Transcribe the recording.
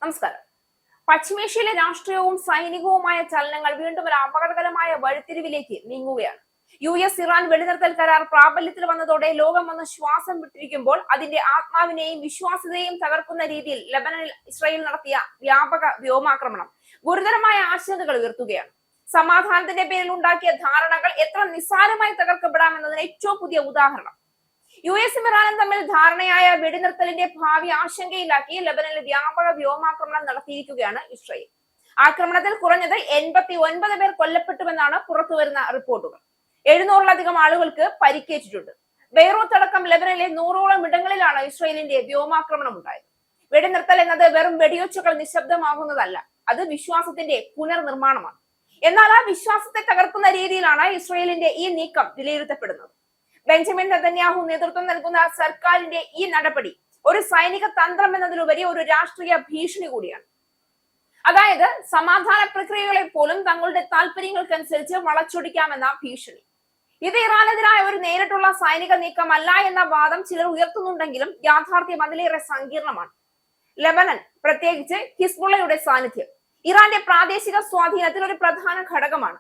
നമസ്കാരം. പശ്ചിമേഷ്യയിലെ രാഷ്ട്രീയവും സൈനികവുമായ ചലനങ്ങൾ വീണ്ടും ഒരു അപകടകരമായ വഴിത്തിരിവിലേക്ക് നീങ്ങുകയാണ്. US ഇറാൻ വെടിനിർത്തൽ കരാർ പ്രാബല്യത്തിൽ വന്നതോടെ ലോകം ഒന്ന് ശ്വാസം വിട്ടിരിക്കുമ്പോൾ അതിന്റെ ആത്മാവിനെയും വിശ്വാസ്യതയെയും തകർക്കുന്ന രീതിയിൽ ലെബനനിൽ ഇസ്രായേൽ നടത്തിയ വ്യാപക വ്യോമാക്രമണം ഗുരുതരമായ ആശങ്കകൾ ഉയർത്തുകയാണ്. സമാധാനത്തിന്റെ പേരിൽ ഉണ്ടാക്കിയ ധാരണകൾ എത്ര നിസ്സാരമായി തകർക്കപ്പെടാമെന്നതിന് ഏറ്റവും പുതിയ ഉദാഹരണം. US-ഉം ഇറാനും തമ്മിൽ ധാരണയായ വെടിനിർത്തലിന്റെ ഭാവി ആശങ്കയിലാക്കി ലെബനനിൽ വ്യാപക വ്യോമാക്രമണം നടത്തിയിരിക്കുകയാണ് ഇസ്രായേൽ. ആക്രമണത്തിൽ കുറഞ്ഞത് 89 പേർ കൊല്ലപ്പെട്ടുവെന്നാണ് പുറത്തുവരുന്ന റിപ്പോർട്ടുകൾ. 700-ലധികം ആളുകൾക്ക് പരിക്കേറ്റിട്ടുണ്ട്. ബെയ്റൂത്ത് അടക്കം ലെബനനിലെ 100ഓളം ഇടങ്ങളിലാണ് ഇസ്രായേലിന്റെ വ്യോമാക്രമണം ഉണ്ടായത്. വെടിനിർത്തൽ എന്നത് വെറും വെടിയൊച്ചകൾ നിശബ്ദമാകുന്നതല്ല, അത് വിശ്വാസത്തിന്റെ പുനർനിർമ്മാണമാണ്. എന്നാൽ ആ വിശ്വാസത്തെ തകർക്കുന്ന രീതിയിലാണ് ഇസ്രായേലിന്റെ ഈ നീക്കം വിലയിരുത്തപ്പെടുന്നത്. ബെഞ്ചമിൻ നെതന്യാഹു നേതൃത്വം നൽകുന്ന സർക്കാരിന്റെ ഈ നടപടി ഒരു സൈനിക തന്ത്രം എന്നതിലുപരി ഒരു രാഷ്ട്രീയ ഭീഷണി കൂടിയാണ്. അതായത് സമാധാന പ്രക്രിയകളെ പോലും തങ്ങളുടെ താല്പര്യങ്ങൾക്കനുസരിച്ച് വളച്ചൊടിക്കാമെന്ന ഭീഷണി. ഇത് ഇറാനെതിരായ ഒരു നേരിട്ടുള്ള സൈനിക നീക്കമല്ല എന്ന വാദം ചിലർ ഉയർത്തുന്നുണ്ടെങ്കിലും യാഥാർത്ഥ്യം അതിലേറെ സങ്കീർണമാണ്. ലെബനൻ, പ്രത്യേകിച്ച് ഹിസ്ബുള്ളയുടെ സാന്നിധ്യം ഇറാന്റെ പ്രാദേശിക സ്വാധീനത്തിൽ ഒരു പ്രധാന ഘടകമാണ്.